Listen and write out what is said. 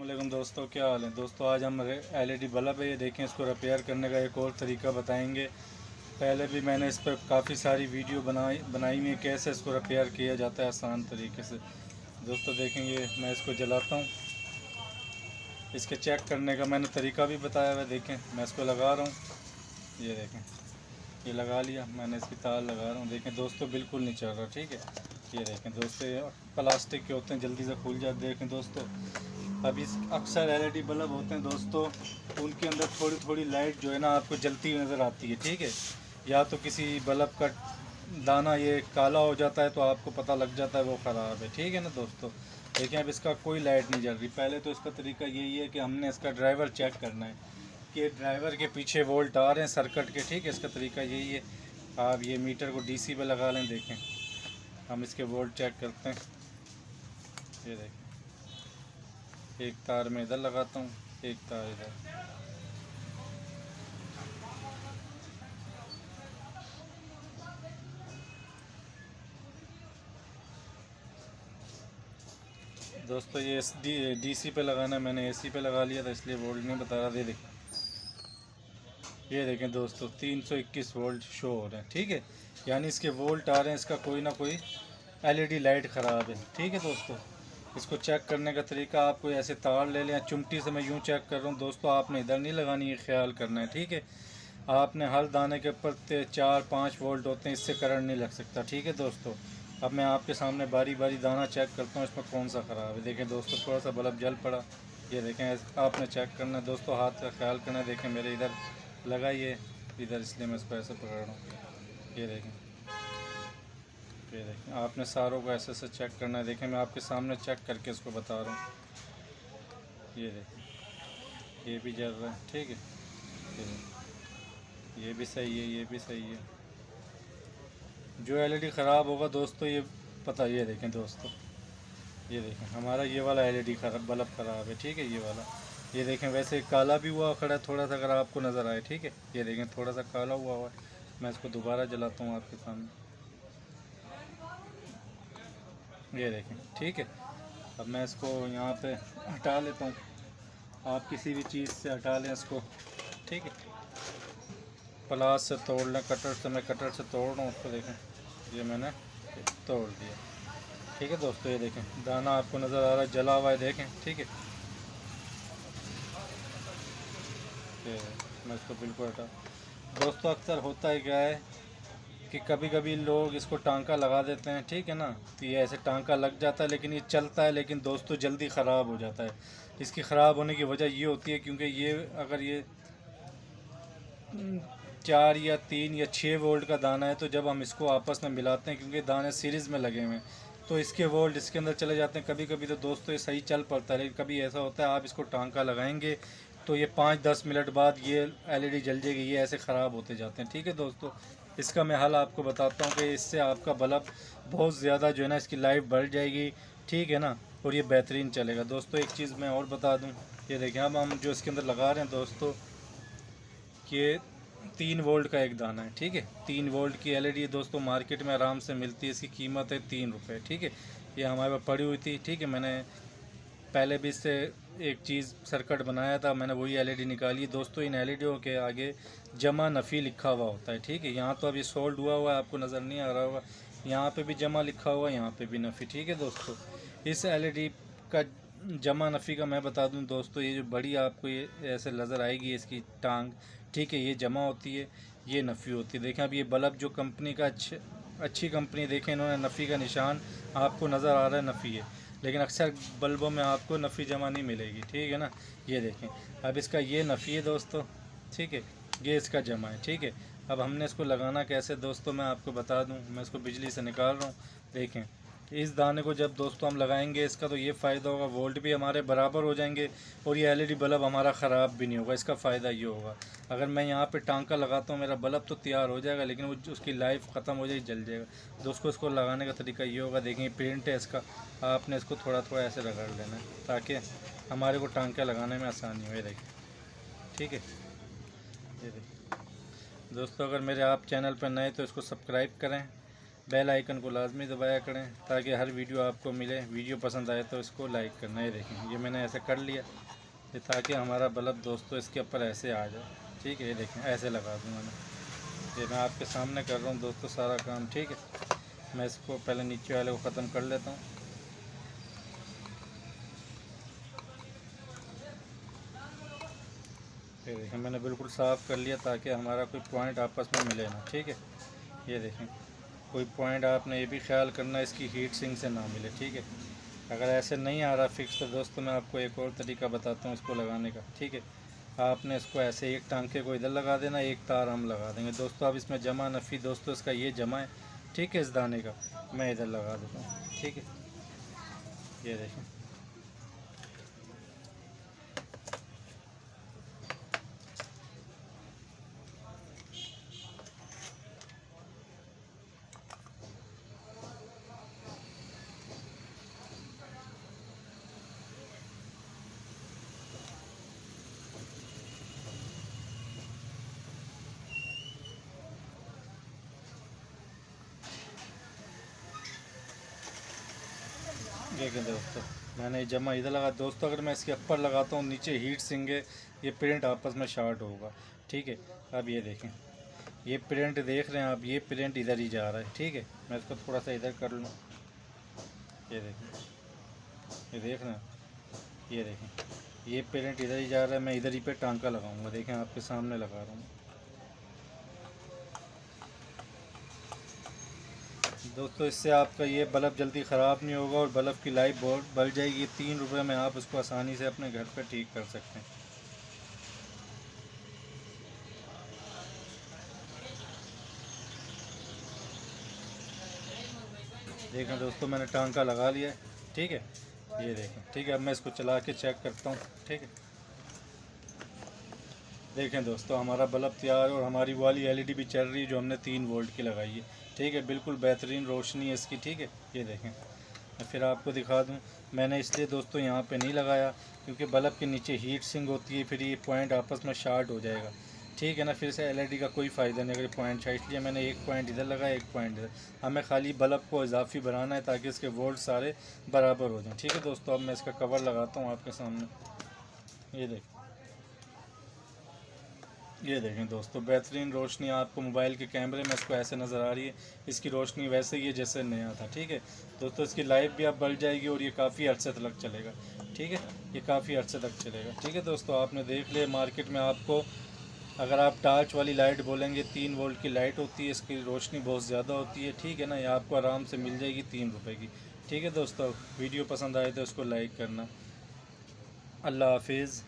वालेकुम दोस्तों, क्या हाल है दोस्तों। आज हम एलईडी बल्ब है, ये देखें, इसको रिपेयर करने का एक और तरीका बताएंगे। पहले भी मैंने इस पर काफ़ी सारी वीडियो बनाई हुई है, कैसे इसको रिपेयर किया जाता है आसान तरीके से। दोस्तों देखेंगे, मैं इसको जलाता हूँ। इसके चेक करने का मैंने तरीका भी बताया हुआ है। देखें, मैं इसको लगा रहा हूँ। ये देखें, ये लगा लिया मैंने, इसकी तार लगा रहा हूँ। देखें दोस्तों, बिल्कुल नहीं चल रहा। ठीक है, ये देखें दोस्तों, ये प्लास्टिक के होते हैं, जल्दी से खुल जाते। देखें दोस्तों, अभी अक्सर एलईडी बल्ब होते हैं दोस्तों, उनके अंदर थोड़ी थोड़ी लाइट जो है ना आपको जलती हुई नज़र आती है। ठीक है, या तो किसी बल्ब का दाना ये काला हो जाता है तो आपको पता लग जाता है वो ख़राब है। ठीक है ना दोस्तों। देखें, अब इसका कोई लाइट नहीं जल रही। पहले तो इसका तरीका यही है कि हमने इसका ड्राइवर चेक करना है कि ड्राइवर के पीछे वोल्ट आ रहे हैं सर्किट के। ठीक है, इसका तरीका यही है। आप ये मीटर को डीसी पे लगा लें। देखें, हम इसके वोल्ट चेक करते हैं। ये देखें, एक तार में इधर लगाता हूँ, एक तार इधर। दोस्तों ये डीसी पे लगाना है, मैंने एसी पे लगा लिया था इसलिए वोल्ट नहीं बता रहा। दे देखें, ये देखें दोस्तों, 321 वोल्ट शो हो रहे हैं। ठीक है, यानी इसके वोल्ट आ रहे हैं, इसका कोई ना कोई एलईडी लाइट ख़राब है। ठीक है दोस्तों, इसको चेक करने का तरीका, आपको ऐसे तार ले लें, चिमटी से मैं यूँ चेक कर रहा हूँ दोस्तों। आपने इधर नहीं लगानी है, ख्याल करना है। ठीक है, आपने हर दाने के ऊपर 4-5 वोल्ट होते हैं, इससे करंट नहीं लग सकता। ठीक है दोस्तों, अब मैं आपके सामने बारी बारी दाना चेक करता हूँ इसमें कौन सा ख़राब है। देखें दोस्तों, थोड़ा सा बल्ब जल पड़ा। ये देखें, आपने चेक करना है दोस्तों, हाथ का ख्याल करना है। देखें, मेरे इधर लगा ये इधर, इसलिए मैं इसको ऐसे पकड़ रहा हूँ। ये देखें, ये देखें, आपने सारों को ऐसे ऐसे चेक करना है। देखें, मैं आपके सामने चेक करके इसको बता रहा हूँ। ये देखें, ये भी जल रहा है। ठीक है, ये भी सही है, ये भी सही है। जो एलईडी ख़राब होगा दोस्तों, ये पता, ये देखें दोस्तों, ये देखें, हमारा ये वाला एलईडी खराब बल्ब ख़राब है। ठीक है, ये वाला, ये देखें, वैसे काला भी हुआ खड़ा है थोड़ा सा, अगर आपको नज़र आए। ठीक है, ये देखें, थोड़ा सा काला हुआ है। मैं इसको दोबारा जलाता हूँ आपके सामने। ये देखें, ठीक है। अब मैं इसको यहाँ पे हटा लेता हूँ। आप किसी भी चीज़ से हटा लें इसको। ठीक है, प्लास से तोड़ लें, कटर से, मैं कटर से तोड़ रहा हूँ उसको। देखें, ये मैंने तोड़ दिया। ठीक है दोस्तों, ये देखें, दाना आपको नज़र आ रहा है, जला हुआ है। देखें, ठीक है, मैं इसको बिल्कुल हटा। दोस्तों अक्सर होता है क्या है कि कभी कभी लोग इसको टांका लगा देते हैं। ठीक है ना, तो ये ऐसे टांका लग जाता है, लेकिन ये चलता है, लेकिन दोस्तों जल्दी ख़राब हो जाता है। इसकी ख़राब होने की वजह ये होती है क्योंकि ये अगर ये 4 या 3 या 6 वोल्ट का दाना है, तो जब हम इसको आपस में मिलाते हैं, क्योंकि दाने सीरीज़ में लगे हुए हैं, तो इसके वोल्ट इसके अंदर चले जाते हैं। कभी कभी तो दोस्तों ये सही चल पड़ता है, लेकिन कभी ऐसा होता है आप इसको टांका लगाएंगे तो ये 5-10 मिनट बाद ये एलईडी जल जाएगी, ये ऐसे ख़राब होते जाते हैं। ठीक है दोस्तों, इसका मैं हल आपको बताता हूँ कि इससे आपका बल्ब बहुत ज़्यादा जो है ना, इसकी लाइफ बढ़ जाएगी। ठीक है ना, और ये बेहतरीन चलेगा। दोस्तों एक चीज़ मैं और बता दूँ, ये देखें, अब हम जो इसके अंदर लगा रहे हैं दोस्तों, कि 3 वोल्ट का एक दाना है। ठीक है, 3 वोल्ट की एलईडी दोस्तों मार्केट में आराम से मिलती है, इसकी कीमत है 3 रुपये। ठीक है, ये हमारे पास पड़ी हुई थी। ठीक है, मैंने पहले भी इससे एक चीज़ सर्किट बनाया था, मैंने वही एलईडी निकाली दोस्तों। इन एलईडीओ के आगे जमा नफ़ी लिखा हुआ होता है। ठीक है, यहाँ तो अभी सोल्ड हुआ हुआ है, आपको नज़र नहीं आ रहा होगा, यहाँ पे भी जमा लिखा हुआ है, यहाँ पे भी नफ़ी। ठीक है दोस्तों, इस एलईडी का जमा नफ़ी का मैं बता दूं दोस्तों, ये जो बड़ी आपको ये ऐसे नज़र आएगी इसकी टांग। ठीक है, ये जमा होती है, ये नफ़ी होती है। देखें, अब ये बल्ब जो कंपनी का अच्छी कंपनी, देखें इन्होंने नफ़ी का निशान आपको नज़र आ रहा है, नफ़ी है, लेकिन अक्सर बल्बों में आपको नफ़ी जमा नहीं मिलेगी। ठीक है ना, ये देखें, अब इसका ये नफ़ी है दोस्तों। ठीक है, ये इसका जमा है। ठीक है, अब हमने इसको लगाना कैसे दोस्तों, मैं आपको बता दूं। मैं इसको बिजली से निकाल रहा हूँ। देखें, इस दाने को जब दोस्तों हम लगाएंगे, इसका तो ये फ़ायदा होगा, वोल्ट भी हमारे बराबर हो जाएंगे और ये एलईडी बल्ब हमारा ख़राब भी नहीं होगा। इसका फ़ायदा ये होगा, अगर मैं यहाँ पे टांका लगाता हूँ, मेरा बल्ब तो तैयार हो जाएगा, लेकिन वो उसकी लाइफ ख़त्म हो जाएगी, जल जाएगा। दोस्तों इसको लगाने का तरीका ये होगा, देखें पेंट है इसका, आपने इसको थोड़ा थोड़ा ऐसे रगड़ लेना है ताकि हमारे को टांका लगाने में आसानी हो। ये देखें, ठीक है, ये देखें दोस्तों, अगर मेरे आप चैनल पर नए तो इसको सब्सक्राइब करें, बेल आइकन को लाजमी दबाया करें ताकि हर वीडियो आपको मिले। वीडियो पसंद आए तो इसको लाइक करना। ये देखें, ये मैंने ऐसे कर लिया ये ताकि हमारा बल्ब दोस्तों इसके ऊपर ऐसे आ जाए। ठीक है, ये देखें ऐसे लगा दूँ मैंने। ये मैं आपके सामने कर रहा हूँ दोस्तों सारा काम। ठीक है, मैं इसको पहले नीचे वाले को ख़त्म कर लेता हूँ। ये देखें मैंने बिल्कुल साफ़ कर लिया ताकि हमारा कोई पॉइंट आपस में मिले ना। ठीक है, ये देखें कोई पॉइंट आपने ये भी ख्याल करना इसकी हीट सिंक से ना मिले। ठीक है, अगर ऐसे नहीं आ रहा फिक्स तो दोस्तों मैं आपको एक और तरीका बताता हूँ इसको लगाने का। ठीक है, आपने इसको ऐसे एक टांके को इधर लगा देना, एक तार हम लगा देंगे दोस्तों। अब इसमें जमा नफ़ी दोस्तों इसका ये जमा है। ठीक है, इस दाने का मैं इधर लगा देता हूँ। ठीक है, ये देखें देखें दोस्तों मैंने जमा इधर लगा दोस्तों। अगर मैं इसके ऊपर लगाता हूँ नीचे हीट सिंक है, ये प्रिंट आपस में शार्ट होगा। ठीक है, अब ये देखें ये प्रिंट देख रहे हैं आप, ये प्रिंट इधर ही जा रहा है। ठीक है, मैं इसको थोड़ा सा इधर कर लूँ। ये देखें, ये देख रहे हैं, ये देखें ये प्रिंट इधर ही जा रहा है। मैं इधर ही पे टांका लगाऊंगा। देखें आपके सामने लगा रहा हूँ दोस्तों। इससे आपका ये बल्ब जल्दी ख़राब नहीं होगा और बल्ब की लाइफ बहुत बढ़ जाएगी। 3 रुपये में आप इसको आसानी से अपने घर पर ठीक कर सकते हैं। देखें दोस्तों मैंने टांका लगा लिया है। ठीक है, ये देखें। ठीक है, अब मैं इसको चला के चेक करता हूँ। ठीक है, देखें दोस्तों हमारा बल्ब तैयार है और हमारी वाली एलईडी भी चल रही है जो हमने 3 वोल्ट की लगाई है। ठीक है, बिल्कुल बेहतरीन रोशनी है इसकी। ठीक है, ये देखें मैं फिर आपको दिखा दूं। मैंने इसलिए दोस्तों यहाँ पे नहीं लगाया क्योंकि बल्ब के नीचे हीट सिंक होती है, फिर ये पॉइंट आपस में शार्ट हो जाएगा। ठीक है ना, फिर से एलईडी का कोई फ़ायदा नहीं अगर पॉइंट शार्ट। इसलिए मैंने एक पॉइंट इधर लगाया, एक पॉइंट इधर। हमें खाली बल्ब को इजाफी बनाना है ताकि इसके वोल्ट सारे बराबर हो जाएँ। ठीक है दोस्तों, अब मैं इसका कवर लगाता हूँ आपके सामने। ये देखें, ये देखें दोस्तों बेहतरीन रोशनी आपको मोबाइल के कैमरे में इसको ऐसे नज़र आ रही है। इसकी रोशनी वैसे ही है जैसे नया था। ठीक है दोस्तों, इसकी लाइफ भी अब बढ़ जाएगी और ये काफ़ी अरसे तक चलेगा। ठीक है, ये काफ़ी अरसे तक चलेगा। ठीक है दोस्तों, आपने देख लिया मार्केट में आपको अगर आप टार्च वाली लाइट बोलेंगे 3 वोल्ट की लाइट होती है, इसकी रोशनी बहुत ज़्यादा होती है। ठीक है ना, ये आपको आराम से मिल जाएगी 3 रुपये की। ठीक है दोस्तों, वीडियो पसंद आए तो उसको लाइक करना। अल्लाह हाफिज़।